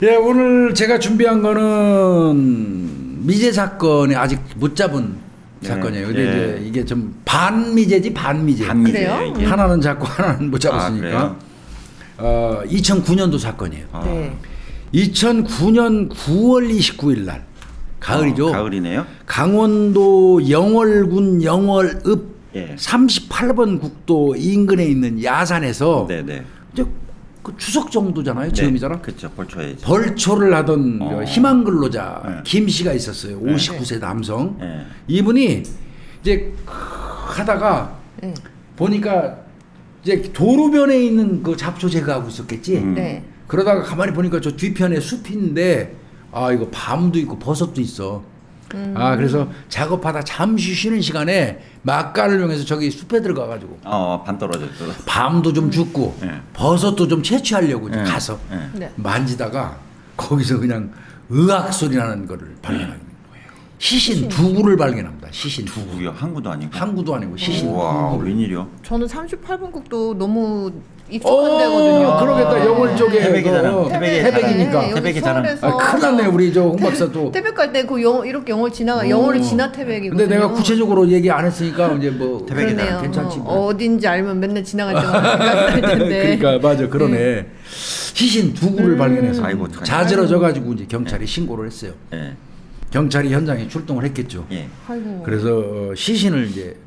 예, 오늘 제가 준비한 거는 미제 사건이 아직 못 잡은 사건이에요. 근데 이제 이게 좀 반미제지 반미제. 그래요? 이게. 하나는 잡고 하나는 못 잡았으니까. 2009년도 사건이에요. 네. 2009년 9월 29일 날 가을이죠. 가을이네요. 강원도 영월군 영월읍 예. 38번 국도 인근에 있는 야산에서 네네. 이제 그 추석 정도잖아요. 지금이잖아. 그렇죠. 벌초에. 벌초를 하던 희망 근로자 네. 김 씨가 있었어요. 59세 남성. 네. 이분이 이제 하다가 네. 보니까 이제 도로변에 있는 그 잡초 제거하고 있었겠지. 네. 그러다가 가만히 보니까 저 뒤편에 숲인데 아 이거 밤도 있고 버섯도 있어. 아 그래서 작업하다 잠시 쉬는 시간에 막간을 이용해서 저기 숲에 들어가가지고 밤 떨어졌어. 밤도 좀 죽고 네. 버섯도 좀 채취하려고 이제 네. 가서 네. 네. 만지다가 거기서 그냥 의학 소리 나는 거를 발견하게 된 거예요. 시신 두 구를 발견합니다. 시신 두 구. 누구요? 항구도 아니고. 항구도 아니고 시신 두 와 구. 웬일이요? 저는 38분 국도 너무 익숙한 데거든요. 그러겠다. 영월 쪽에 태백이잖아. 태백이니까. 네, 여기 태백이잖아. 서울에서 아, 큰일 났네 우리 저 홍 박사 또. 태백 갈 때 그 이렇게 영월 지나가 영월을 지나 태백이거든요. 근데 내가 구체적으로 얘기 안 했으니까 이제 뭐 태백이다. 그러네요. 괜찮지 뭐. 어딘지 알면 맨날 지나갈 때마다 생각날 텐데. 그러니까 맞아 그러네. 시신 두 구를 발견해서 아이고, 어떡하냐. 자지러져 가지고 이제 경찰이 신고를 했어요. 예. 경찰이 현장에 출동을 했겠죠. 예. 아이고. 그래서 시신을 이제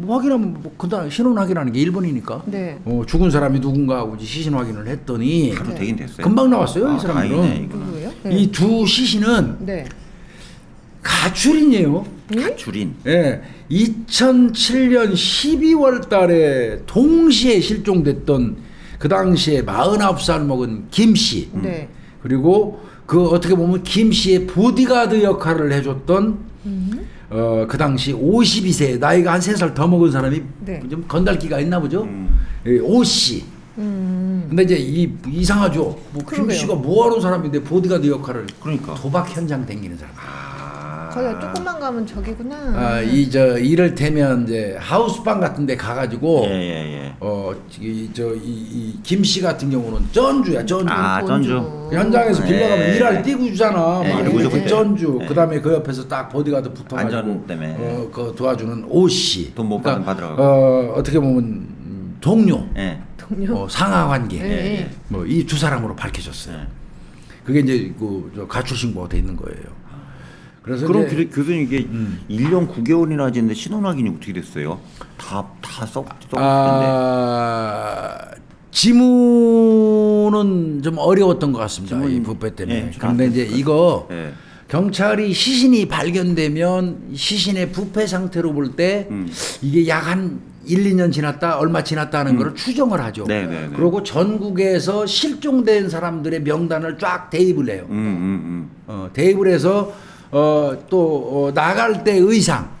확인하면 뭐 그다음 신원 확인하는 게 1번이니까 네. 죽은 사람이 누군가 하고 이제 시신 확인을 했더니 하루 네. 되긴 됐어요. 금방 나왔어요 이 다행이네, 사람들은. 이거는. 누구예요? 이 두 시신은 네. 가출인이에요. 가출인. 예, 2007년 12월 달에 동시에 실종됐던 그 당시에 49살 먹은 김 씨. 네. 그리고 그 어떻게 보면 김 씨의 보디가드 역할을 해줬던 그 당시 52세 나이가 한 3살 더 먹은 사람이 네. 좀 건달기가 있나 보죠. 예, 오 씨. 근데 이제 이상하죠. 뭐 김 그러게요. 씨가 뭐하는 사람인데 보디가드 역할을 그러니까. 도박 현장 댕기는 사람. 거기가 조금만 가면 저기구나. 이를테면 이제 하우스방 같은데 가가지고 예예예. 김 씨 같은 경우는 전주야 전주. 전주. 그 현장에서 빌려가면 예. 일할 띄고 주잖아. 예, 막 예, 이렇게 무조건 전주. 예. 그다음에 그 옆에서 딱 보디가드 붙어가지고 안전 때문에. 그 도와주는 오 씨. 돈못 받으러 어떻게 보면 동료, 예. 동료. 상하관계. 예. 뭐 이 두 사람으로 밝혀졌어요. 예. 그게 이제 저 가출 신고가 돼 있는 거예요. 그래서 그럼 이제 교수님 이게 1년 9개월이나 지는데 신원 확인이 어떻게 됐어요? 다 썼을 텐데. 지문은 좀 어려웠던 것 같습니다. 이 부패 때문에. 예, 그런데 이제 이거 예. 경찰이 시신이 발견되면 시신의 부패 상태로 볼 때 이게 약 한 1, 2년 지났다, 얼마 지났다 하는 거를 추정을 하죠. 네네네. 그리고 전국에서 실종된 사람들의 명단을 쫙 대입을 해요. 대입을 해서 또 나갈 때 의상,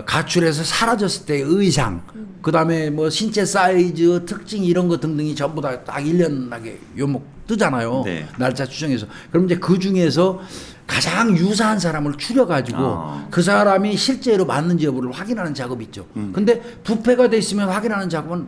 가출해서 사라졌을 때 의상, 그 다음에 뭐 신체 사이즈, 특징 이런 거 등등이 전부 다 딱 1년하게 요목 뜨잖아요. 네. 날짜 추정해서. 그럼 이제 그 중에서 가장 유사한 사람을 추려가지고 그 사람이 실제로 맞는지 여부를 확인하는 작업이 있죠. 근데 부패가 돼 있으면 확인하는 작업은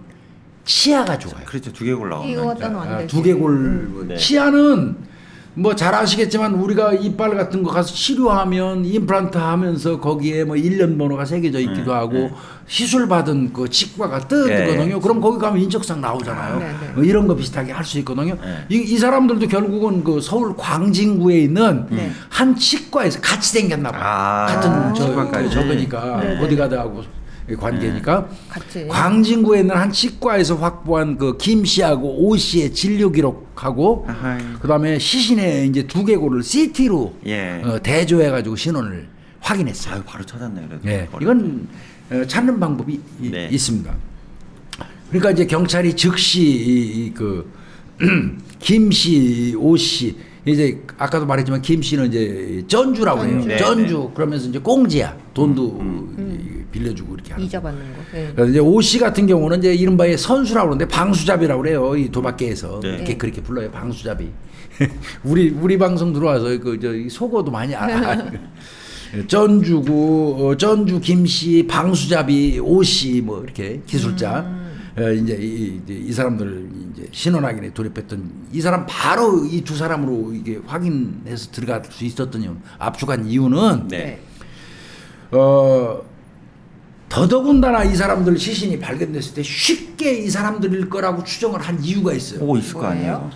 치아가 좋아요. 그렇죠. 두개골 나오면. 이거 갖다는 안 되지. 두개골 네. 치아는 뭐 잘 아시겠지만 우리가 이빨 같은 거 가서 치료하면 임플란트 하면서 거기에 뭐 1년 번호가 새겨져 있기도 하고 시술 받은 그 치과가 뜨거든요. 예. 그럼 거기 가면 인적사항 나오잖아요. 네, 네. 뭐 이런 거 비슷하게 할 수 있거든요. 네. 이 사람들도 결국은 그 서울 광진구에 있는 네. 한 치과에서 같이 생겼나 봐요. 같은 치과까지. 저거니까 네, 네. 보디가드하고 관계니까 같이. 광진구에 있는 한 치과에서 확보한 그 김 씨하고 오 씨의 진료 기록하고 아하이. 그다음에 시신의 이제 두개골을 CT로 예. 대조해 가지고 신원을 확인했어요. 아유 바로 찾았네 그래도. 예. 이건 찾는 방법이 네. 있습니다. 그러니까 이제 경찰이 즉시 김 씨, 오 씨 이제 아까도 말했지만 김 씨는 이제 전주라고 해요. 전주. 전주 그러면서 이제 꽁지야 돈도 빌려주고 이렇게 하는. 이자 받는 거. 네. 그래서 이제 오 씨 같은 경우는 이제 이른바의 선수라고 그러는데 방수잡이라고 그래요. 이 도박계에서 네. 이렇게 그렇게 불러요. 방수잡이. 우리 방송 들어와서 저 속어도 많이 알아. 전주구 전주 김씨 방수잡이 오씨 뭐 이렇게 기술자 이제 이 사람들 이제 신원 확인에 돌입했던 이 사람 바로 이 두 사람으로 이게 확인해서 들어갈 수 있었던 이유는 압축한 이유는 네. 더더군다나 이 사람들 시신이 발견됐을 때 쉽게 이 사람들일 거라고 추정을 한 이유가 있어요. 오 있을 거 아니에요.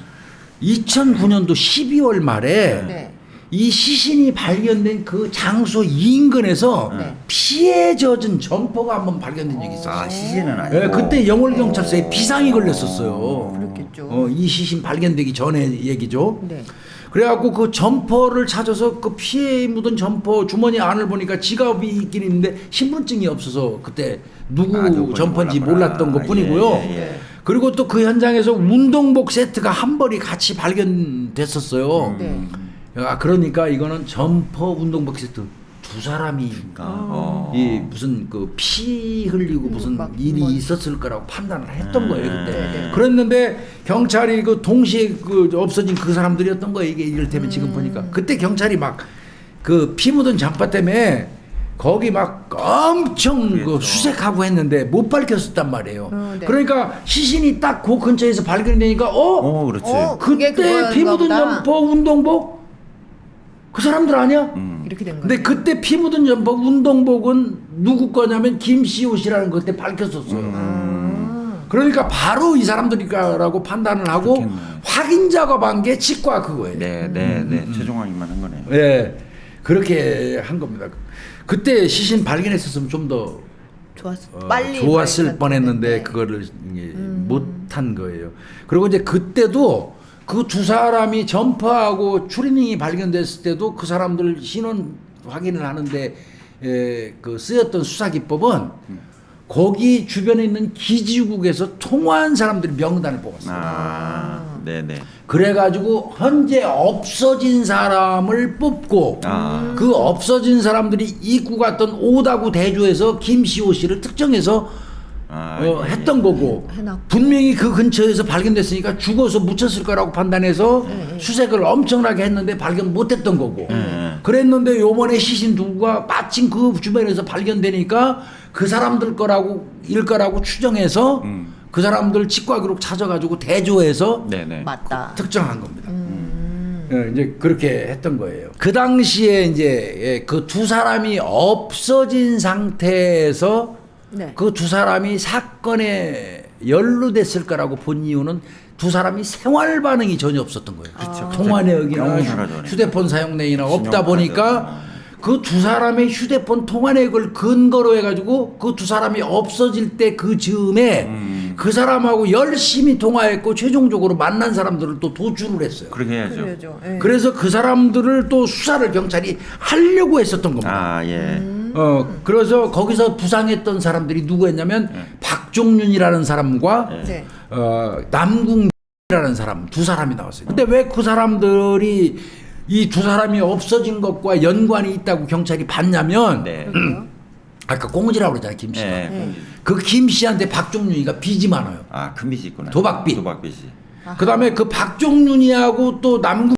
2009년도 12월 말에 네. 이 시신이 발견된 그 장소 인근에서 네. 피에 젖은 점퍼가 한번 발견된 적이 있어요. 아 시신은 아니고. 예, 그때 영월경찰서에 비상이 걸렸었어요. 그렇겠죠. 이 시신 발견되기 전에 얘기죠. 네. 그래갖고 그 점퍼를 찾아서 그 피에 묻은 점퍼 주머니 안을 보니까 지갑이 있긴 있는데 신분증이 없어서 그때 누구 누군지 점퍼인지 몰랐구나. 몰랐던 것 뿐이고요. 예. 그리고 또 그 현장에서 운동복 세트가 한 벌이 같이 발견됐었어요. 네. 그러니까 이거는 점퍼 운동복 세트 두 사람이 이 무슨 그 피 흘리고 무슨 막 일이 뭐. 있었을 거라고 판단을 했던 거예요 그때. 네. 그랬는데 경찰이 그 동시에 그 없어진 그 사람들이었던 거예요. 이게 이를테면 지금 보니까 그때 경찰이 막 그 피 묻은 잠바 때문에 거기 막 엄청 그 그랬죠. 수색하고 했는데 못 밝혔었단 말이에요. 네. 그러니까 시신이 딱 그 근처에서 발견되니까 그렇지. 그게 그때 피 묻은 그거인가 보다. 점퍼 운동복 그 사람들 아니야? 이렇게 된 거예요. 근데 그때 피 묻은 점퍼 운동복은 누구 거냐면 김씨 옷이라는 거 그때 밝혔었어요. 그러니까 바로 이 사람들이라고 판단을 하고 그렇겠네. 확인 작업한 게 치과 그거예요. 네. 최종 확인만 한 거네요. 네, 그렇게 한 겁니다. 그때 시신 발견했었으면 좀 더 빨리 좋았을 발견- 뻔했는데 네. 그거를 못한 거예요. 그리고 이제 그때도 그 두 사람이 점퍼하고 추리닝이 발견됐을 때도 그 사람들 신원 확인을 하는데 그 쓰였던 수사 기법은 거기 주변에 있는 기지국에서 통화한 사람들이 명단을 뽑았어요. 네네. 그래가지고 현재 없어진 사람을 뽑고 그 없어진 사람들이 입고 갔던 오다구 대조에서 김시호 씨를 특정해서 했던 거고 해놨고. 분명히 그 근처에서 발견됐으니까 죽어서 묻혔을 거라고 판단해서 수색을 엄청나게 했는데 발견 못했던 거고 그랬는데 요번에 시신 누구가 마침 그 주변에서 발견되니까 그 사람들 거라고 추정해서 그 사람들 치과 기록 찾아가지고 대조해서 네네. 맞다. 특정한 겁니다. 이제 그렇게 했던 거예요. 그 당시에 이제 그 두 사람이 없어진 상태에서 네. 그 두 사람이 사건에 연루됐을 거라고 본 이유는 두 사람이 생활 반응이 전혀 없었던 거예요. 그렇죠. 통화 내역이나 영웅 사라져네. 휴대폰 사용 내역이나 없다 신용 보니까 카드. 그 두 사람의 휴대폰 통화 내역을 근거로 해가지고 그 두 사람이 없어질 때 그 즈음에 그 사람하고 열심히 통화했고 최종적으로 만난 사람들을 또 도주를 했어요. 그렇게 해야죠. 그래야죠. 예. 그래서 그 사람들을 또 수사를 경찰이 하려고 했었던 겁니다. 예. 그래서 거기서 부상했던 사람들이 누구였냐면 박종윤이라는 사람과 네. 남궁이라는 사람 두 사람이 나왔어요. 근데 왜 그 사람들이 이 두 사람이 없어진 것과 연관이 있다고 경찰이 봤냐면 네. 그러게요. 아까 꽁지라고 그러잖아요 김씨가. 네. 그 김씨한테 박종윤이가 빚이 많아요. 큰 빚이 있구나. 도박빚. 도박빚이. 그다음에 그 박종윤이하고 또 남궁의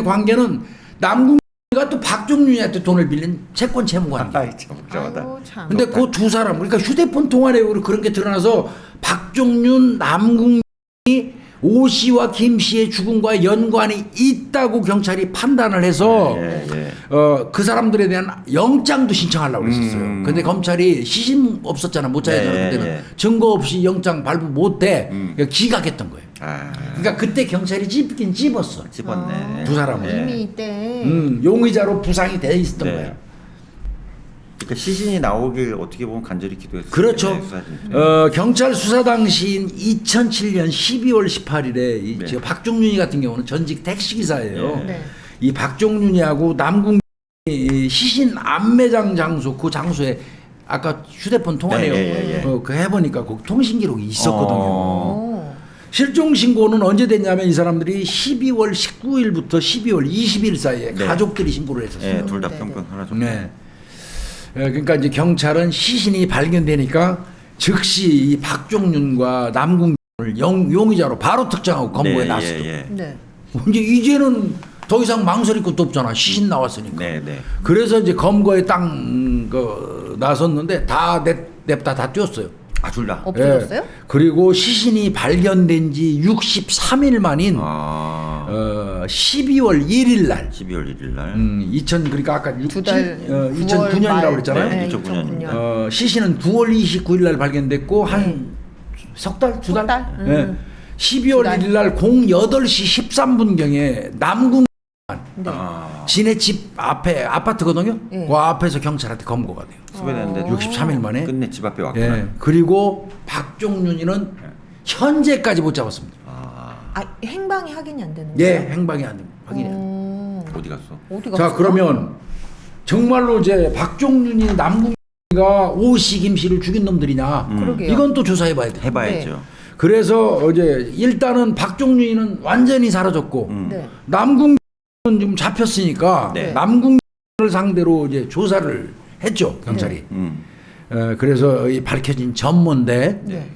관계는 남궁이가 또 박종윤이한테 돈을 빌린 채권 채무 관계. 참 복잡하다. 아이고, 참. 근데 그 두 사람 그러니까 휴대폰 통화 내역으로 그런 게 드러나서 박종윤, 남궁이 오 씨와 김 씨의 죽음과 연관이 있다고 경찰이 판단을 해서 그 사람들에 대한 영장도 신청하려고 그랬었어요. 근데 검찰이 시신 없었잖아 못 찾았잖아. 그때는 증거 없이 영장 발부 못해 기각했던 거예요. 그러니까 그때 경찰이 찝긴 찝었어. 찝었네. 두 사람은. 이미 이때 용의자로 부상이 돼 있었던 네. 거예요. 그러니까 시신이 나오길 어떻게 보면 간절히 기도했어요. 그렇죠. 경찰 수사 당시인 2007년 12월 18일에 네. 저 박종윤이 같은 경우는 전직 택시기사예요. 네. 이 박종윤이하고 남궁 시신 안매장 장소 그 장소에 아까 휴대폰 통화내역 그 해보니까 거기 통신 기록이 있었거든요. 실종 신고는 언제 됐냐면 이 사람들이 12월 19일부터 12월 20일 사이에 네. 가족들이 신고를 했었어요. 네, 둘 다 네, 평균 하나 좀. 네. 그러니까 이제 경찰은 시신이 발견되니까 즉시 이 박종윤과 남궁을 용의자로 바로 특정하고 검거해 놨어요. 네. 이제는 더 이상 망설일 것도 없잖아. 시신 나왔으니까. 네. 그래서 이제 검거에 딱 나섰는데 다 냅다 다 뛰었어요. 아, 둘 다. 없어졌어요? 예. 그리고 시신이 발견된 지 63일 만인 12월 1일 날 12월 1일 날. 2000 그러니까 아까 두 달, 2009년이라고 그랬잖아요. 네, 2009년. 시신은 9월 29일 날 발견됐고 한 석 달, 두 달? 석 달? 예. 12월 1일 날 08시 13분경에 남궁 네. 지네 집 앞에 아파트거든요. 예. 그 앞에서 경찰한테 검거가 돼요. 수배됐는데 63일 만에. 끝내 집 앞에 왔구나. 예. 그리고 박종윤이는 현재까지 못 잡았습니다. 아, 행방이 확인이 안 되는 예, 거예요? 행방이 안 됩니다. 확인이 안 됩니다. 어디 갔어? 어디 갔어? 자, 그러면 정말로 이제 박종윤이 남궁이가 오씨 김씨를 죽인 놈들이냐? 그러게요. 이건 또 조사해봐야 돼. 해봐야죠. 그래서 이제 일단은 박종윤이는 완전히 사라졌고 네. 남궁은 지금 잡혔으니까 네. 남궁을 상대로 이제 조사를 했죠 경찰이. 그래서 이 밝혀진 전모인데 네.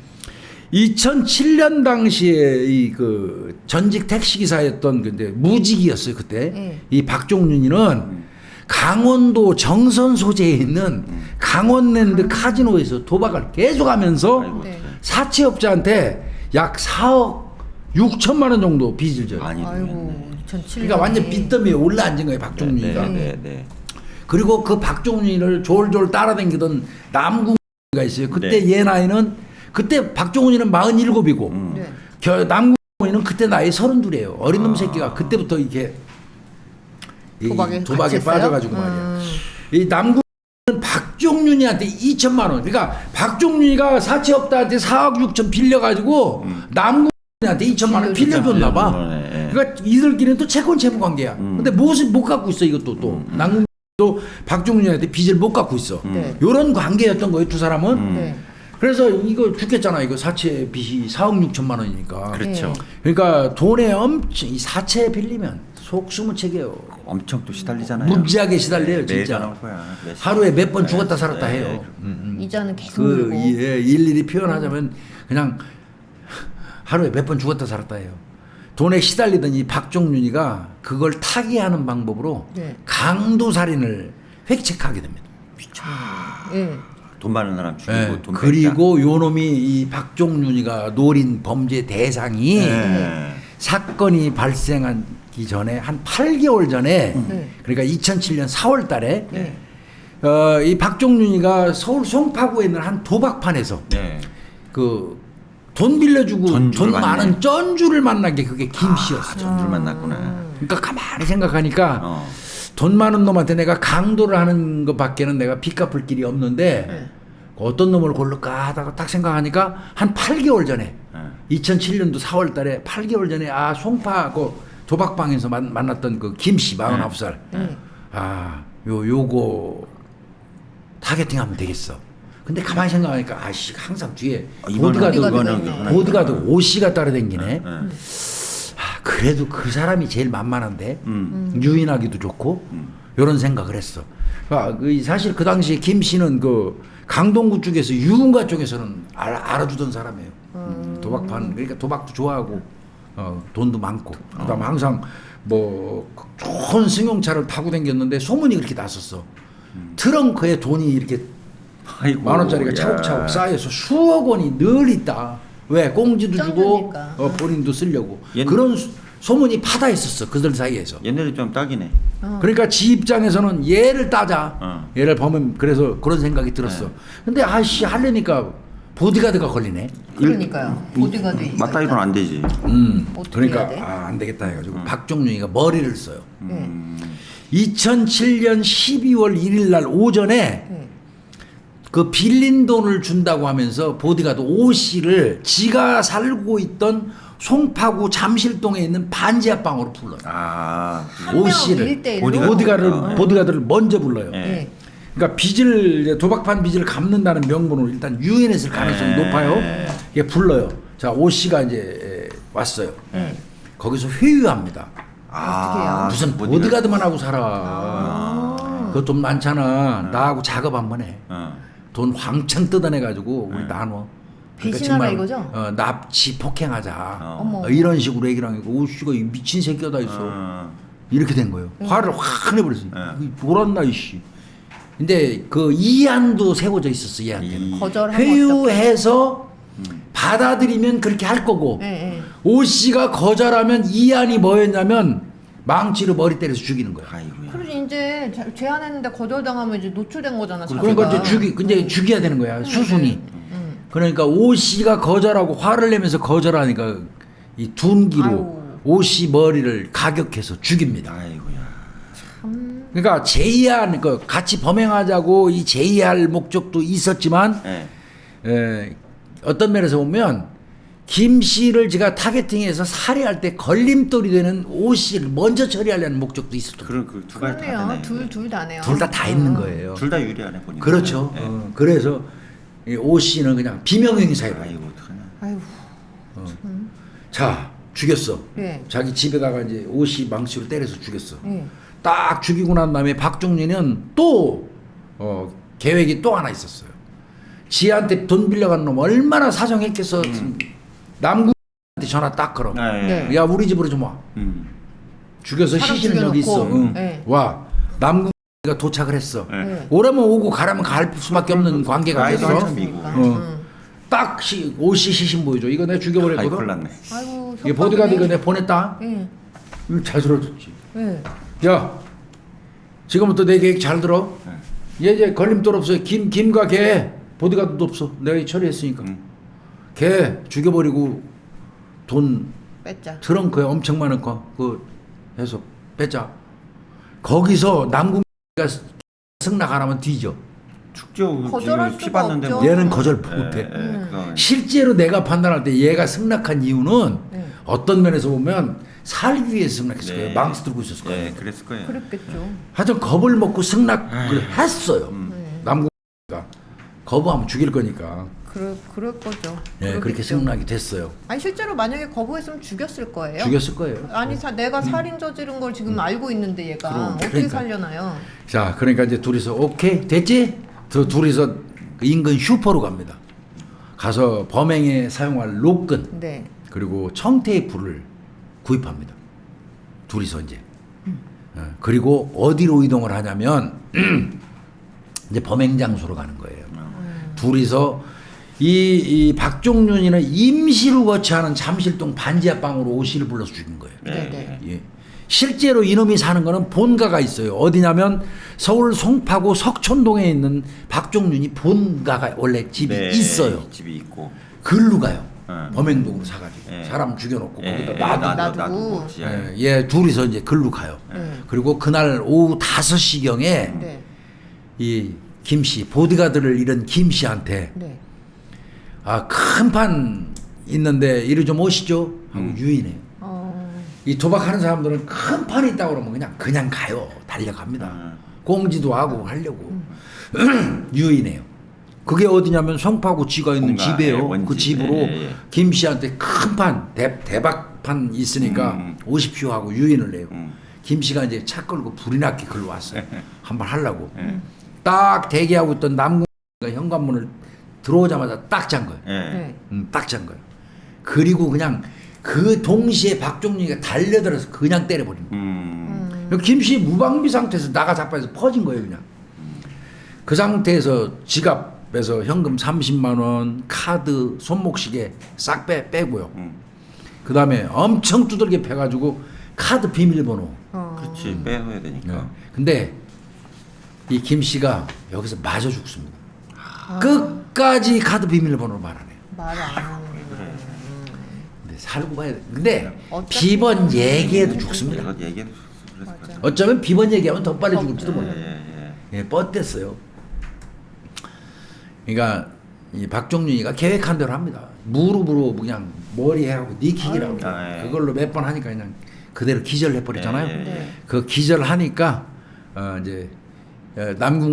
2007년 당시에 이 그 전직 택시 기사였던 근데 무직이었어요 그때. 네. 이 박종윤이는 강원도 정선 소재에 있는 강원랜드 카지노에서 도박을 계속하면서 아이고, 네. 사채업자한테 약 4억 6천만 원 정도 빚을 져요. 많이 아이고, 들렸네. 2007년. 그러니까 완전 빚더미에 올라앉은 거예요 박종윤이가. 네. 그리고 그 박종윤이를 졸졸 따라다니던 남궁이가 있어요. 그때 네. 얘 나이는 그때 박종윤이는 47이고 네. 남궁이는 그때 나이 32이에요. 어린 놈 새끼가 그때부터 이렇게 이 도박에 도박에 같이 빠져가지고 했어요? 말이야. 이 남궁은 박종윤이한테 2천만 원. 그러니까 박종윤이가 사채업자한테 4억 6천 빌려가지고 남궁한테 2천만 원 빌려줬나 봐. 네. 그러니까 이들끼리는 또 채권 채무 관계야. 근데 무엇을 못 갖고 있어 이것도 또 남궁도 박종윤한테 빚을 못 갖고 있어. 네. 이런 관계였던 거예요 두 사람은. 네. 그래서 이거 죽겠잖아 이거 사채 빚이 4억 6천만 원이니까. 그렇죠. 그러니까 돈에 엄청 이 사채 빌리면 속 숨은 책이에요. 엄청 또 시달리잖아요. 무지하게 시달려요 매일 진짜. 전화올 거야. 매일. 하루에 몇 번 죽었다 네. 살았다 네. 해요. 이자는 계속 그 늘고. 일일이 표현하자면 그냥 하루에 몇 번 죽었다 살았다 해요. 돈에 시달리던 이 박종윤이가 그걸 타개하는 방법으로 네. 강도살인을 획책하게 됩니다. 예. 돈 많은 사람 죽이고 예, 돈 그리고 요 놈이 이 박종윤이가 노린 범죄 대상이 네. 사건이 발생하기 전에 한 8개월 전에 네. 그러니까 2007년 4월 달에 네. 이 박종윤이가 서울 송파구에 있는 한 도박판에서 네. 그 돈 빌려주고 전주를 돈 만나네. 많은 전주를 만난 게 그게 김씨였어. 전줄 만났구나. 그러니까 가만히 생각하니까 어. 돈 많은 놈한테 내가 강도를 하는 것밖에는 내가 빚 갚을 길이 없는데 네. 어떤 놈을 고를까 하다가 딱 생각하니까 한 8개월 전에 네. 2007년도 4월 달에 8개월 전에 송파 그 도박방에서 만났던 그 김씨 49살 네. 요거 타겟팅하면 되겠어. 근데 가만히 생각하니까 아씨 항상 뒤에 이거는 보드가드 오씨가 따라다니네. 네. 그래도 그 사람이 제일 만만한데 유인하기도 좋고 이런 생각을 했어. 사실 그 당시에 김 씨는 그 강동구 쪽에서 유흥가 쪽에서는 알아주던 사람이에요. 도박판 그러니까 도박도 좋아하고 돈도 많고 그다음에 항상 뭐 좋은 승용차를 타고 다녔는데 소문이 그렇게 났었어. 트렁크에 돈이 이렇게 아이고, 10,000원짜리가 야. 차곡차곡 쌓여서 수억 원이 늘 있다. 왜 꽁지도 주고 쩐다니까. 본인도 쓰려고 옛- 그런 소문이 파다 있었어 그들 사이에서. 옛날에 좀 딱이네. 그러니까 지 입장에서는 얘를 따자. 얘를 보면 그래서 그런 생각이 들었어. 근데 아씨 하려니까 보디가드가 걸리네. 그러니까요. 보디가드 이유가 맞다이로는 있다. 안 되지. 어떻게 그러니까 해야 돼? 안 되겠다 해가지고 박종윤이가 머리를 써요. 네. 2007년 12월 1일 날 오전에 네. 그 빌린 돈을 준다고 하면서 보디가드 오 씨를 지가 살고 있던 송파구 잠실동에 있는 반지하방으로 불러요. 한 오 명 씨를 1대1로? 보디가드를 먼저 불러요. 네. 네. 그러니까 빚을 이제 도박판 빚을 갚는다는 명분으로 일단 유인했을 가능성이 네. 높아요. 이게 불러요. 자, 오 씨가 이제 왔어요. 네. 거기서 회유합니다. 어떻게 해요? 무슨 보디가드만 하고 살아. 그거 돈 많잖아. 나하고 작업 한번 해. 돈 황창 뜯어내가지고 우리 나눠. 배신하라 이거죠? 납치 폭행하자. 어머. 이런 식으로 얘기를 하니까 오 씨가 이 미친 새끼가 다 있어. 이렇게 된 거예요. 화를 확 내버렸어요. 돌았나 이씨. 근데 그 이안도 세워져 있었어 얘한테는. 거절하면 회유해서 받아들이면 그렇게 할 거고 네. 오 씨가 거절하면 이안이 뭐였냐면 망치로 머리 때려서 죽이는 거야. 아이고야. 그래서 이제 제안했는데 거절당하면 이제 노출된 거잖아. 그러니까 이제 죽여야 되는 거야 수순이. 그러니까 오 씨가 거절하고 화를 내면서 거절하니까 이 둔기로 아유. 오 씨 머리를 가격해서 죽입니다. 아이고야. 그러니까 제의할 그 같이 범행하자고 이 제의할 목적도 있었지만 네. 어떤 면에서 보면 김 씨를 제가 타겟팅해서 살해할 때 걸림돌이 되는 오 씨를 먼저 처리하려는 목적도 있었던 거예요. 그런 두 가지 다 그러네요. 되네. 둘 다네요. 둘 다 있는 거예요. 둘 다 유리하네 보니까. 그렇죠. 네. 그래서 이 오 씨는 그냥 비명행위 사유로. 아이고 어떡하냐. 아이고. 자 죽였어. 네. 자기 집에다가 이제 오 씨 망치로 때려서 죽였어. 네. 딱 죽이고 난 다음에 박종리는 또 계획이 또 하나 있었어요. 지한테 돈 빌려간 놈 얼마나 사정했겠어. 남궁한테 전화 딱 걸어. 네. 야 우리 집으로 좀 와. 죽여서 사람 시신은 여기 있어. 죽여놓고. 응. 네. 와. 남궁이가 도착을 했어. 네. 오라면 오고 가라면 갈 수밖에 없는 관계가 아이고, 돼서 참 이거. 딱 오씨 시신 보여줘. 이거 내가 아이 죽여버렸거든. 콜났네. 아이고. 이게 보디가드 이거 내가 보냈다. 네. 잘 들어줬지. 네. 야, 지금부터 내 계획 잘 들어. 얘 이제 걸림돌 없어요. 김과 걔 보디가드도 없어. 내가 처리했으니까. 걔 죽여버리고 돈 뺐자. 트렁크에 엄청 많은 거 그 해서 뺐자. 거기서 남궁이가 승낙 안 하면 뒤져. 축조 거절할 지금 피 수가 받는데 없죠. 뭐. 얘는 거절 못해. 그거. 실제로 내가 판단할 때 얘가 승낙한 이유는 네. 어떤 면에서 보면 살기 위해서 승낙했을 네. 거예요. 망치 들고 있었을 거예요. 예, 그랬을 거예요. 그랬겠죠. 하여튼 겁을 먹고 승낙을 했어요. 네. 남궁이가 거부하면 죽일 거니까. 그럴 거죠. 네, 그렇게 그러겠죠. 승낙이 됐어요. 아니 실제로 만약에 거부했으면 죽였을 거예요. 죽였을 거예요. 아니 내가 살인 저지른 걸 지금 알고 있는데 얘가 그럼, 어떻게 그러니까. 살려나요? 자, 그러니까 이제 둘이서 오케이 됐지? 저 둘이서 그 인근 슈퍼로 갑니다. 가서 범행에 사용할 로끈 네. 그리고 청테이프를 구입합니다. 둘이서 이제. 그리고 어디로 이동을 하냐면 이제 범행 장소로 가는 거예요. 둘이서 이 박종윤이는 임시로 거처하는 잠실동 반지하방으로 오 씨를 불러서 죽인 거예요. 네. 예. 실제로 이놈이 사는 거는 본가가 있어요. 어디냐면 서울 송파구 석촌동에 있는 박종윤이 본가가 원래 집이 네, 있어요. 집이 있고. 글로 가요. 응. 범행동으로 사가지고 네. 사람 죽여놓고 예, 거기다 놔두고 놔두고. 지하에. 얘 둘이서 이제 글로 가요. 그리고 그날 오후 5시경에 네. 이 김씨 보디가드를 잃은 김씨한테 네. 큰 판 있는데 이리 좀 오시죠 하고 유인해요. 이 도박하는 사람들은 큰 판이 있다고 그러면 그냥 가요. 달려갑니다. 공지도 하고 하려고 유인해요. 그게 어디냐면 송파구 지가 있는 본가, 집이에요. 예, 원집. 그 집으로 예. 김 씨한테 큰 판 대박판 있으니까 오십시오 하고 유인을 해요. 김 씨가 이제 차 끌고 불이 났게 글로 왔어요. 한번 하려고. 딱 대기하고 있던 남궁가 현관문을 들어오자마자 딱 잔 거예요. 예. 네. 딱 잔 거예요. 그리고 그냥 그 동시에 박종리가 달려들어서 그냥 때려버린 거예요. 김씨 무방비 상태에서 나가 자빠져서 퍼진 거예요, 그냥. 그 상태에서 지갑에서 현금 30만 원, 카드, 손목시계 싹 빼고요. 그 다음에 엄청 두들겨 패가지고 카드 비밀번호. 그렇지 빼야 되니까. 근데 이 김씨가 여기서 맞아 죽습니다. 끝까지 카드 비밀번호를 말하네요. 말 안 하는 거. 근데 살고 봐야 돼. 근데 어차피 비번 얘기해도 죽습니다. 이거 얘기해도 그랬을 것 같아. 어쩌면 비번 얘기하면 더 빨리 죽을지도 몰라요. 예. 예, 뻗댔어요. 그러니까 이 박종윤이가 계획한 대로 합니다. 무릎으로 그냥 머리 해하고 니킥이라고 아유. 그걸로 몇 번 하니까 그냥 그대로 기절해 버렸잖아요. 예. 그 기절하니까 이제 남궁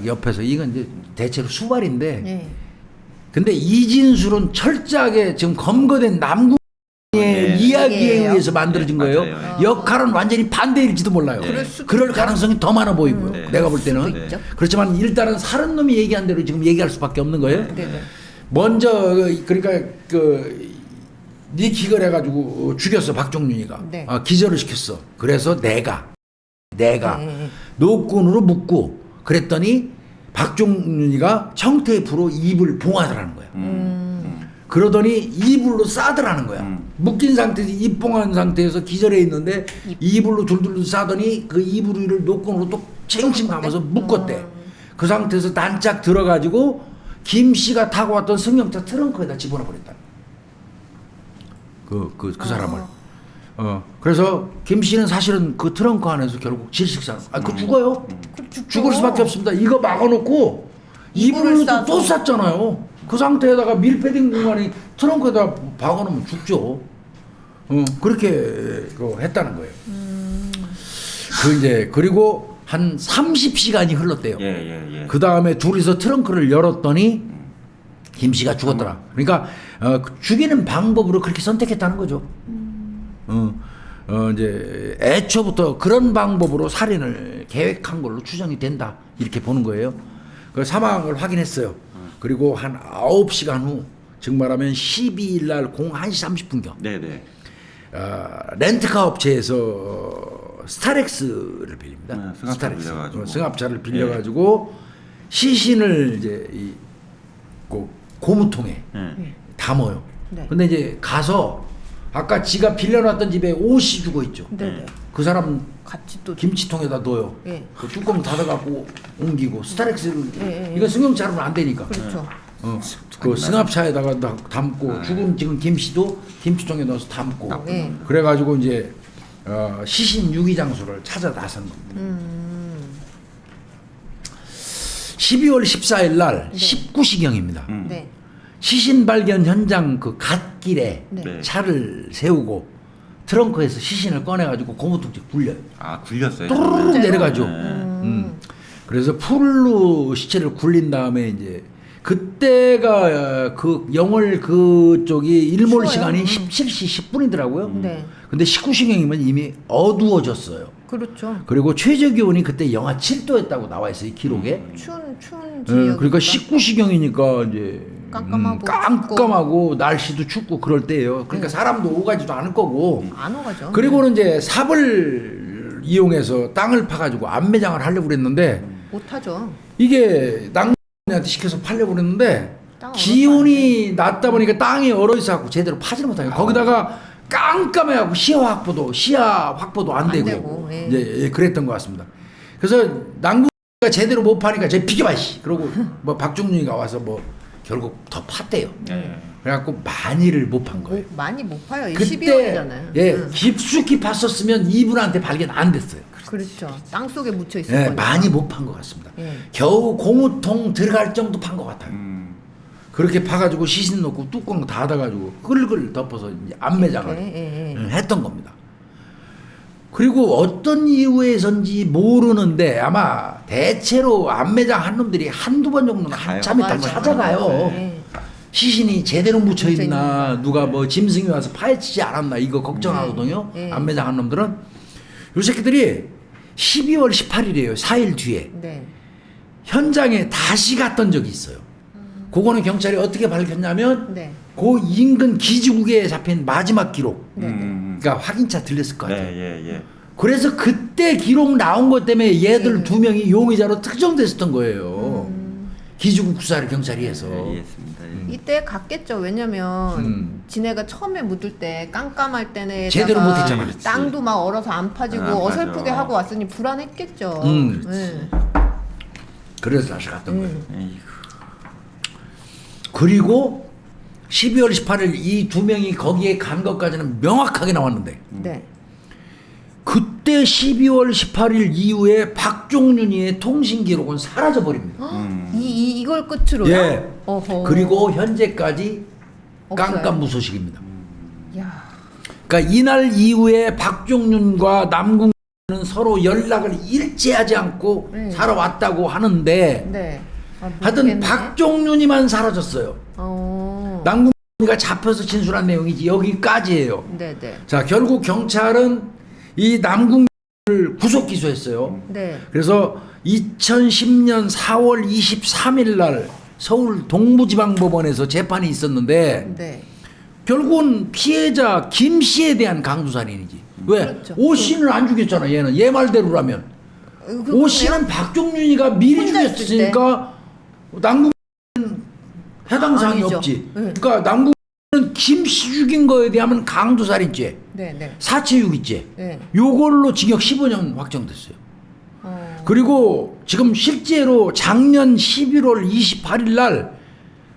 옆에서 이건 이제 대체로 수발인데 네. 근데 이진술은 철저하게 지금 검거된 남궁의 네. 이야기에 이야기예요. 의해서 만들어진 네, 거예요. 맞아요. 역할은 완전히 반대일지도 몰라요. 그럴 수도 그럴 있죠. 가능성이 더 많아 보이고요. 네. 내가 볼 때는. 수도 있죠. 그렇지만 일단은 살은 놈이 얘기한 대로 지금 얘기할 수밖에 없는 거예요. 네네. 먼저 그러니까 니킥을 해가지고 죽였어 박종윤이가. 네. 기절을 시켰어. 그래서 내가 네. 노끈으로 묶고 그랬더니 박종윤이가 청테이프로 입을 봉하더라는 거야. 그러더니 이불로 싸더라는 거야. 묶인 상태에서 입 봉한 상태에서 기절해 있는데 이불로 둘둘 싸더니 그 이불 위를 노끈으로 또 챙칭 감아서 묶었대. 그 상태에서 단짝 들어가지고 김 씨가 타고 왔던 승용차 트렁크에다 집어넣어 버렸다. 그 사람을. 그래서 김 씨는 사실은 그 트렁크 안에서 결국 질식사로. 그 죽어요. 죽을 수밖에 없습니다. 이거 막아놓고 이불로 또 쌌잖아요. 그 상태에다가 밀패딩 공간에 트렁크에다 박아놓으면 죽죠. 그렇게 했다는 거예요. 그리고 한 30시간이 흘렀대요. 그 다음에 둘이서 트렁크를 열었더니 김 씨가 죽었더라. 그러니까 죽이는 방법으로 그렇게 선택했다는 거죠. 이제 애초부터 그런 방법으로 살인을 계획한 걸로 추정이 된다. 이렇게 보는 거예요. 그 사망을 확인했어요. 그리고 한 9시간 후, 즉 말하면 12일 날 01시 30분경. 네네. 렌트카 업체에서 스타렉스를 빌립니다. 승합차를 빌려가지고 시신을 이제 고무통에 담아요. 네. 근데 이제 가서 아까 지가 빌려놨던 집에 옷이 죽어 있죠. 네네. 그 사람 같이 또 김치통에다 넣어요. 예. 그 뚜껑 닫아갖고 옮기고 스타렉스를 예. 이거 승용차로는 안 되니까. 그렇죠. 그 승합차에다가 담고 죽은 지금 김 씨도 김치통에 넣어서 담고. 예. 그래가지고 이제 시신 유기 장소를 찾아 나선 겁니다. 12월 14일 날 19시경입니다. 네. 시신 발견 현장 그 갓길에 네. 차를 세우고 트렁크에서 시신을 꺼내가지고 고무통째 굴려요. 굴렸어요. 또르르 내려가죠. 그래서 풀로 시체를 굴린 다음에 이제 그때가 그 영월 그쪽이 일몰 추워요. 시간이 17시 10분이더라고요. 네. 근데 19시경이면 이미 어두워졌어요. 그렇죠. 그리고 최저 기온이 그때 영하 7도였다고 나와 있어요, 이 기록에. 추운 지역. 그러니까 19시경이니까 이제 깜깜하고 날씨도 춥고 그럴 때예요. 그러니까 사람도 오가지도 않을 거고. 안 오가죠. 그리고는 이제 삽을 이용해서 땅을 파가지고 안매장을 하려고 그랬는데 못하죠. 이게 낭만한테 시켜서 파려고 그랬는데 땅 기온이 낮다 보니까 땅이 얼어 있어갖고 제대로 파지를 못하고 거기다가 깜깜해갖고 시야 확보도 안 되고 예. 이제 그랬던 것 같습니다. 그래서 낭구가 제대로 못 파니까 제 비켜봐 씨. 그러고 뭐 박종윤이가 와서 뭐 결국 더 팠대요. 그래갖고 많이를 못 판 거예요. 많이 못 파요. 그때 12월이잖아요. 예 깊숙이 팠었으면 이분한테 발견 안 됐어요. 그렇죠. 땅 속에 묻혀 있을 예, 거니까. 많이 못 판 것 같습니다. 예. 겨우 고무통 들어갈 정도 판 것 같아요. 그렇게 파가지고 시신 넣고 뚜껑 닫아가지고 끌끌 덮어서 이제 안매장을 했던 겁니다. 그리고 어떤 이유에선지 모르는데 아마 대체로 안매장 한 놈들이 한두 번 정도는 한참 있다 찾아가요. 예. 시신이 제대로 묻혀있나 누가 뭐 짐승이 와서 파헤치지 않았나 이거 걱정하거든요. 네. 안매장 한 놈들은. 요 새끼들이 12월 18일이에요. 4일 뒤에. 네. 현장에 다시 갔던 적이 있어요. 그거는 경찰이 어떻게 밝혔냐면 네. 그 인근 기지국에 잡힌 마지막 기록. 네. 그러니까 확인차 들렸을 것 같아요. 예. 그래서 그때 기록 나온 것 때문에 얘들 두 명이 용의자로 특정됐었던 거예요. 기지국 수사를 경찰이 해서. 이해했습니다. 이때 갔겠죠. 왜냐면 지네가 처음에 묻을 때 깜깜할 때는 제대로 못했잖아. 땅도 막 얼어서 안 파지고 안 어설프게 파져. 하고 왔으니 불안했겠죠. 네. 그래서 다시 갔던 거예요. 에이구. 그리고 12월 18일 이 두 명이 거기에 간 것까지는 명확하게 나왔는데 네. 그때 12월 18일 이후에 박종윤이의 통신 기록은 사라져 버립니다. 이걸 끝으로요? 예. 어허. 그리고 현재까지 없어요. 깜깜무소식입니다. 야. 그러니까 이날 이후에 박종윤과 남궁은 서로 연락을 일제하지 않고 네. 살아왔다고 하는데 네. 하여튼 모르겠네. 박종윤이만 사라졌어요. 남궁이가 잡혀서 진술한 내용이지 여기까지예요. 네네. 자, 결국 경찰은 이 남궁을 구속 기소했어요. 네. 그래서 2010년 4월 23일 날 서울 동부지방법원에서 재판이 있었는데 네. 결국은 피해자 김 씨에 대한 강도살인이지. 왜? 그렇죠. 오 씨는 안 죽였잖아. 얘는 얘 말대로라면. 그러네요. 오 씨는 박종윤이가 미리 혼자 있을 죽였으니까 남궁은 해당 사항이 아니죠. 없지. 네. 그러니까 남궁은 김씨 죽인 거에 대하면 강도살인죄, 네. 사체유기죄, 네. 요걸로 징역 15년 확정됐어요. 어. 그리고 지금 실제로 작년 11월 28일 날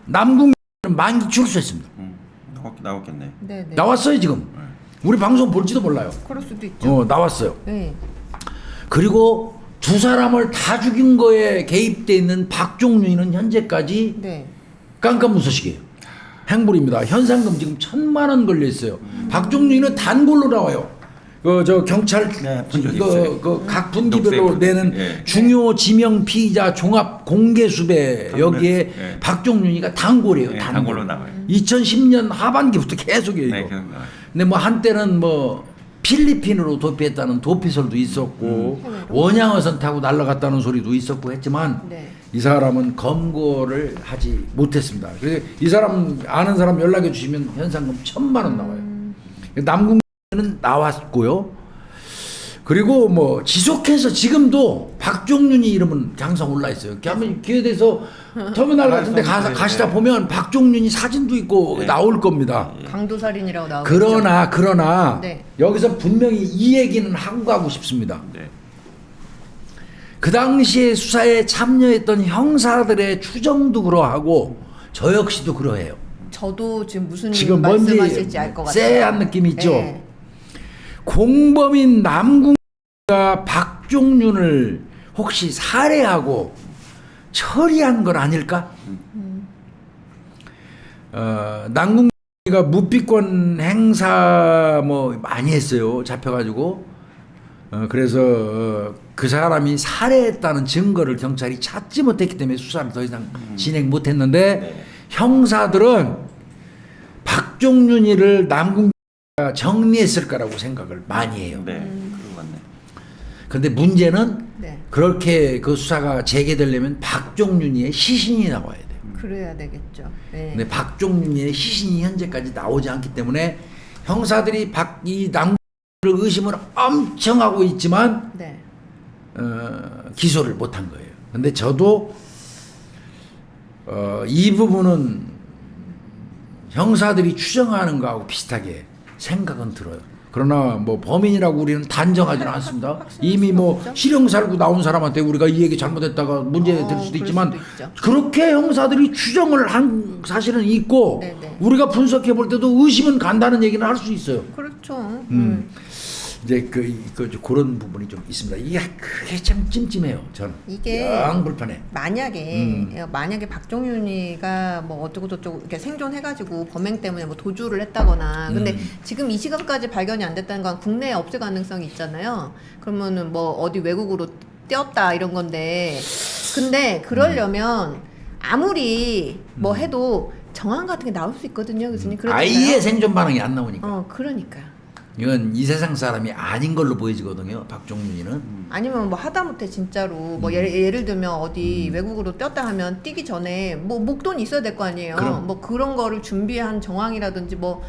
남궁은 만기 출소했습니다. 나왔겠네. 네. 나왔어요 지금. 우리 방송 볼지도 몰라요. 그럴 수도 있죠. 나왔어요. 네. 그리고 두 사람을 다 죽인 거에 개입돼 있는 박종윤이는 현재까지 네. 깜깜무소식이에요. 행불입니다. 현상금 지금 1,000만 원 걸려 있어요. 박종윤이는 단골로 나와요. 저 경찰 네, 본 적 있어요. 각 분기별로 녹색 내는 예. 중요 지명 피의자 종합 공개 수배 여기에 예. 박종윤이가 단골이에요. 네, 단골. 단골로 나와요. 2010년 하반기부터 계속이에요. 이거. 네, 계속 나와요. 근데 뭐 한때는 뭐 필리핀으로 도피했다는 도피설도 있었고 원양어선 타고 날아갔다는 소리도 있었고 했지만 네. 이 사람은 검거를 하지 못했습니다. 그래서 이 사람 아는 사람 연락해 주시면 현상금 1,000만 원 나와요. 남궁은 나왔고요. 그리고 뭐 지속해서 지금도 박종윤이 이름은 항상 올라 있어요. 한번 기회 돼서 터미널 같은데 가시다 보면 박종윤이 사진도 있고 네. 나올 겁니다. 강도살인이라고 나오겠죠. 그러나 네. 여기서 분명히 이 얘기는 하고 가고 싶습니다. 네. 그 당시에 수사에 참여했던 형사들의 추정도 그러하고 저 역시도 그러해요. 저도 지금 무슨 지금 뭔지 말씀하실지 알 것 같아요. 쎄한 느낌이 있죠. 네. 공범인 남궁가 박종윤을 혹시 살해하고 처리한 건 아닐까? 남궁가 묵비권 행사 뭐 많이 했어요. 잡혀가지고 그래서 그 사람이 살해했다는 증거를 경찰이 찾지 못했기 때문에 수사를 더 이상 진행 못했는데 네. 형사들은 박종윤이를 남궁가 정리했을 거라고 생각을 많이 해요. 네. 그런 것 같네. 그런데 문제는 네. 그렇게 그 수사가 재개되려면 박종윤이의 시신이 나와야 돼요. 그래야 되겠죠. 네. 근데 박종윤이의 시신이 현재까지 나오지 않기 때문에 형사들이 이 남궁을 의심을 엄청 하고 있지만 네. 기소를 못한 거예요. 근데 저도 이 부분은 형사들이 추정하는 거하고 비슷하게 생각은 들어요. 그러나 뭐 범인이라고 우리는 단정하지는 않습니다. 이미 뭐 없죠. 실형 살고 나온 사람한테 우리가 이 얘기 잘못했다가 문제 될 수도 그럴 있지만 수도 있죠. 그렇게 형사들이 추정을 한 사실은 있고 네네. 우리가 분석해 볼 때도 의심은 간다는 얘기는 할 수 있어요. 그렇죠. 이제 그런 부분이 좀 있습니다. 이게 그게 참 찜찜해요. 저는 이게 영 불편해. 만약에 박종윤이가 뭐 어쩌고 저쩌고 이렇게 생존해가지고 범행 때문에 뭐 도주를 했다거나 근데 지금 이 시간까지 발견이 안 됐다는 건 국내에 없을 가능성이 있잖아요. 그러면은 뭐 어디 외국으로 떼었다 이런 건데 근데 그러려면 아무리 뭐 해도 정황 같은 게 나올 수 있거든요, 교수님. 아예 생존 반응이 안 나오니까. 그러니까요. 이건 이 세상 사람이 아닌 걸로 보여지거든요. 박종윤이는. 아니면 뭐 하다못해 진짜로 뭐 예를 들면 어디 외국으로 떼었다 하면 뛰기 전에 뭐 목돈이 있어야 될 거 아니에요. 그럼. 뭐 그런 거를 준비한 정황이라든지 뭐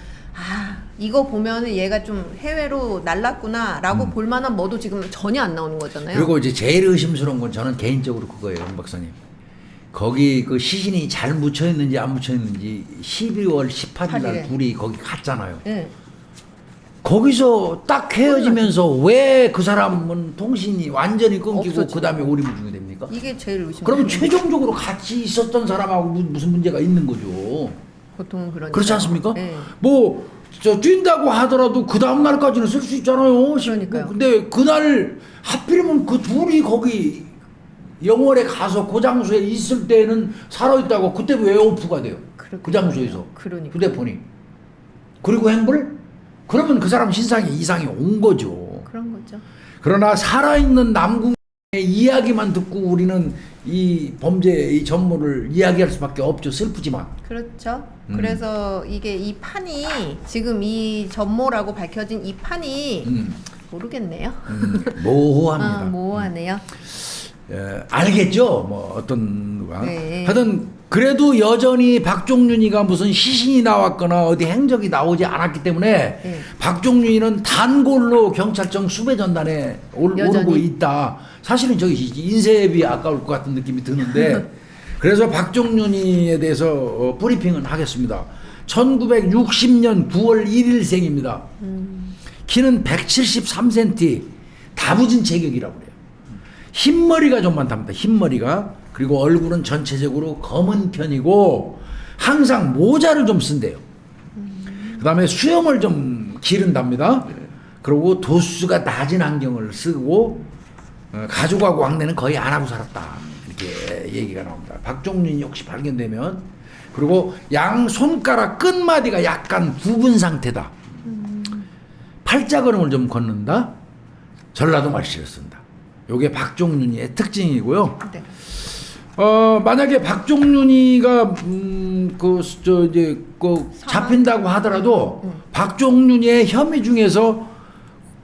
이거 보면은 얘가 좀 해외로 날랐구나라고 볼 만한 뭐도 지금 전혀 안 나오는 거잖아요. 그리고 이제 제일 의심스러운 건 저는 개인적으로 그거예요, 영 박사님. 거기 그 시신이 잘 묻혀 있는지 안 묻혀 있는지 12월 18일 날 18일 에. 둘이 거기 갔잖아요. 네. 거기서 딱 헤어지면서 왜 그 사람은 통신이 완전히 끊기고 없어지고. 그 다음에 오리무중이 됩니까? 이게 제일 의심. 그러면 최종적으로 같이 있었던 사람하고 무슨 문제가 있는 거죠. 보통은 그러니까. 그렇지 않습니까? 네. 뭐 저 뛴다고 하더라도 그 다음 날까지는 쓸 수 있잖아요. 그러니까요. 근데 그날 하필이면 그 둘이 거기 영월에 가서 그 장소에 있을 때는 살아있다고 그때 왜 오프가 돼요? 그 장소에서 그러니까. 휴대폰이. 그리고 행불? 그러면 그 사람 신상에 이상이 온 거죠. 그런 거죠. 그러나 살아있는 남궁의 이야기만 듣고 우리는 이 범죄의 전모를 이야기할 수밖에 없죠. 슬프지만. 그렇죠. 그래서 이게 이 판이 지금 이 전모라고 밝혀진 이 판이 모르겠네요. 모호합니다. 모호하네요. 알겠죠. 뭐 어떤 누가 네. 하여튼 그래도 여전히 박종윤이가 무슨 시신이 나왔거나 어디 행적이 나오지 않았기 때문에 네. 박종윤이는 단골로 경찰청 수배전단에 오르고 여전히. 있다. 사실은 저기 인쇄비 아까울 것 같은 느낌이 드는데 그래서 박종윤이에 대해서 브리핑은 하겠습니다. 1960년 9월 1일생입니다. 키는 173cm, 다부진 체격이라고 그래요. 흰머리가 좀 많답니다. 흰머리가. 그리고 얼굴은 전체적으로 검은 편이고 항상 모자를 좀 쓴대요. 그 다음에 수염을 좀 기른답니다. 그리고 도수가 낮은 안경을 쓰고 가족하고 왕래는 거의 안 하고 살았다. 이렇게 얘기가 나옵니다. 박종윤이 혹시 발견되면 그리고 양 손가락 끝마디가 약간 굽은 상태다. 팔자걸음을 좀 걷는다. 전라도 말씨를 쓴다. 요게 박종윤이의 특징이고요. 네. 만약에 박종윤이가 잡힌다고 하더라도 박종윤이의 혐의 중에서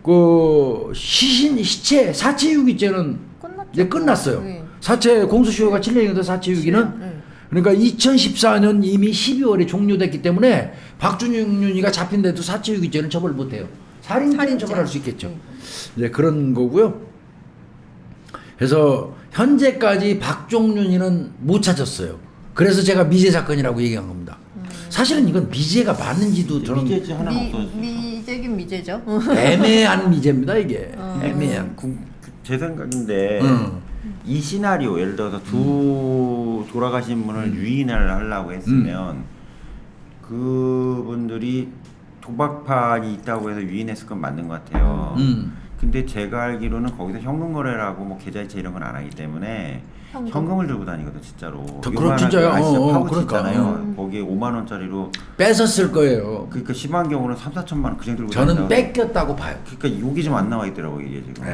그 시체 사체유기죄는 끝났죠. 이제 끝났어요. 네. 사체 공소시효가 7년인데 사체유기는 네. 그러니까 2014년 이미 12월에 종료됐기 때문에 박종윤이가 잡힌데도 사체유기죄는 처벌 못해요. 살인죄는 살인죄. 처벌할 수 있겠죠. 네. 이제 그런 거고요. 그래서 현재까지 박종윤이는 못 찾았어요. 그래서 제가 미제 사건이라고 얘기한 겁니다. 사실은 이건 미제가 맞는지도 저는 미제지 하나 없어졌어. 미제긴 미제죠. 애매한 미제입니다. 이게 애매한. 제 생각인데 음. 이 시나리오 예를 들어서 두 돌아가신 분을 유인을 하려고 했으면 그분들이 도박판이 있다고 해서 유인했을 건 맞는 것 같아요. 근데 제가 알기로는 거기서 현금 거래라고 뭐 계좌이체 이런 건 안 하기 때문에 현금을 들고 다니거든 진짜로. 그럼 진짜요? 파우치 그러니까. 있잖아요. 거기에 5만 원짜리로. 뺏었을 거예요. 그러니까 심한 경우는 3,4천만 원 그냥 들고 저는 다닌다고. 뺏겼다고 봐요. 그러니까 여기 좀 안 나와 있더라고 이게 지금.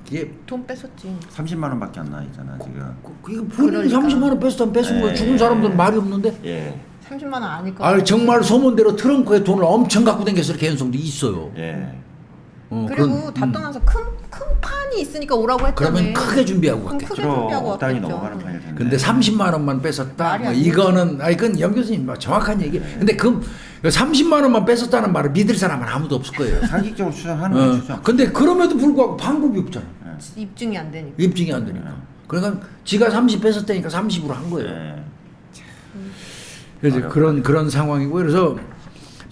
이게 돈 뺏었지. 30만 원밖에 안 나와 있잖아 지금. 이거 본인이 그러니까. 30만 원 뺏었다면 뺏은 거야. 네. 죽은 사람들은 말이 없는데. 예. 30만 원 아닐까? 아니 정말 소문대로 트렁크에 돈을 엄청 갖고 다녔을 개연성도 있어요. 예. 그리고 다 떠나서 큰 판이 있으니까 오라고 했다며. 그러면 크게 준비하고 그럼 갔겠죠. 크게 준비하고 땅이 왔겠죠. 넘어가는 편일 텐데. 근데 30만 원만 뺏었다. 말이 뭐 안 되지. 이거는 그건 염 교수님 뭐 정확한 얘기. 근데 그 30만 원만 뺏었다는 말을 믿을 사람은 아무도 없을 거예요. 상식적으로 추정하는 건 추정. 근데 그럼에도 불구하고 방법이 없잖아. 입증이 안 되니까. 입증이 안 되니까. 그러니까 지가 30 뺏었다니까 30으로 한 거예요. 예. 그래서 그런 상황이고 그래서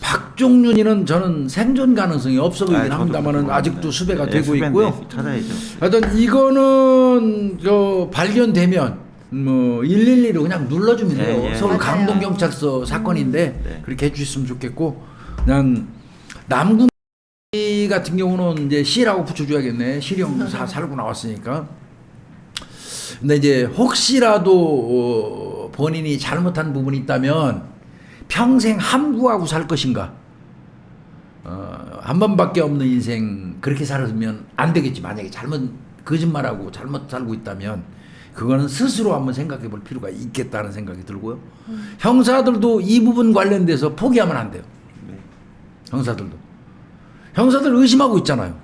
박종윤이는 저는 생존 가능성이 없어 보이긴 저도 합니다만은 그렇게 아직도 보는데. 수배가 예, 되고 수배인데 있고요. 찾아야죠. 하여튼 이거는 발견되면 뭐 112로 그냥 눌러주면 돼요. 예, 예. 서울 맞아요. 강동경찰서 사건인데 네. 그렇게 해주셨으면 좋겠고 그냥 남궁 같은 경우는 이제 시라고 붙여줘야겠네. 실형 살고 나왔으니까. 근데 이제 혹시라도 본인이 잘못한 부분이 있다면 평생 함구하고 살 것인가? 한 번밖에 없는 인생 그렇게 살면 안 되겠지. 만약에 거짓말하고 잘못 살고 있다면 그거는 스스로 한번 생각해 볼 필요가 있겠다는 생각이 들고요. 형사들도 이 부분 관련돼서 포기하면 안 돼요. 네. 형사들 의심하고 있잖아요.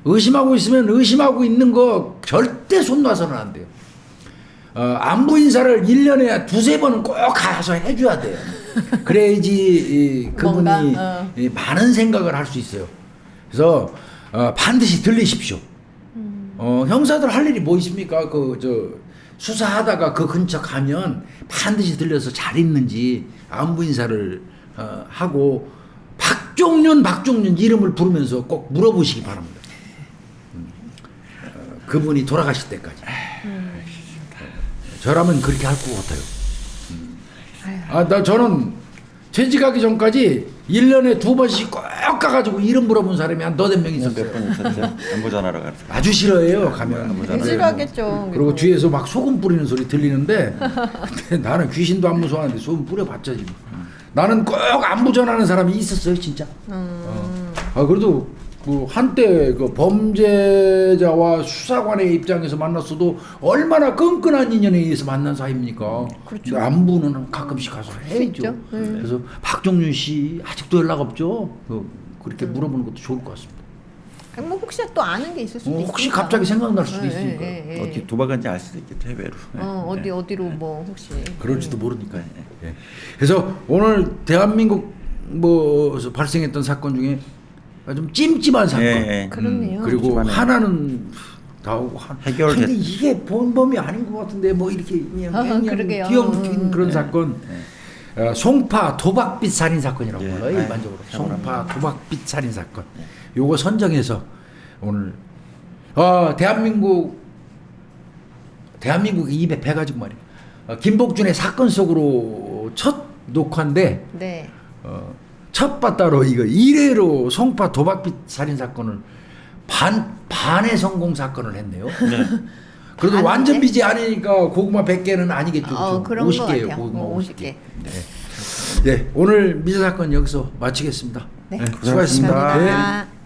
의심하고 있으면 의심하고 있는 거 절대 손 놔서는 안 돼요. 안부 인사를 1년에 두세 번은 꼭 가서 해줘야 돼요. 그래야지 그분이 뭔가, 많은 생각을 할 수 있어요. 그래서 반드시 들리십시오. 형사들 할 일이 뭐 있습니까? 수사하다가 그 근처 가면 반드시 들려서 잘 있는지 안부 인사를 하고 박종윤 이름을 부르면서 꼭 물어보시기 바랍니다. 그분이 돌아가실 때까지. 저라면 그렇게 할 것 같아요. 저는 퇴직하기 전까지 1년에 2번씩 꼭 가가지고 이름 물어본 사람이 한 너댓 명 있었어요. 몇번 있었죠? 안보 전화로 갔어요. 아주 싫어해요 가면. 싫어하겠죠. 그리고 뒤에서 막 소금 뿌리는 소리 들리는데 근데 나는 귀신도 안 무서워하는데 소금 뿌려봤자 지금. 나는 꼭 안부 전하는 사람이 있었어요 진짜. 그래도 한때 범죄자와 수사관의 입장에서 만났어도 얼마나 끈끈한 인연에 의해서 만난 사이입니까? 그렇죠. 안부는 가끔씩 가서 해야죠. 있죠. 그래서 박종윤 씨 아직도 연락 없죠? 그렇게 물어보는 것도 좋을 것 같습니다. 뭐 혹시 또 아는 게 있을 수도 있으니까. 혹시 갑자기 생각날 수도 예, 있으니까. 예, 예. 어디 도박한지 알 수도 있겠죠, 해외로. 어디로 뭐 혹시. 그럴지도 모르니까. 예. 그래서 오늘 대한민국 뭐 발생했던 사건 중에 좀 찜찜한 사건. 예. 그렇네요. 그리고 찜찜하네요. 하나는 나오고 해결됐- 근데 이게 본범이 아닌 것 같은데 뭐 이렇게 그냥 그러게요. 뒤엉킨 그런 사건. 송파 도박빚 살인 사건이라고 예. 불러요. 아, 일반적으로 해보라고. 송파 도박빚 살인 사건. 요거 선정해서 오늘 대한민국이 입에 배 가지고 말이야. 김복준의 사건 속으로 첫 녹화인데 네. 첫 바따로 이거 1회로 송파 도박빚 살인 사건을 반의 성공 사건을 했네요. 그래도 반인데? 완전 빚이 아니니까 고구마 100개는 아니겠죠. 그렇죠? 그런 거 50개예요. 같아요. 고구마 50개. 네, 오늘 미제 사건 여기서 마치겠습니다. 네. 수고하셨습니다. 고생하셨습니다. 네. 감사합니다.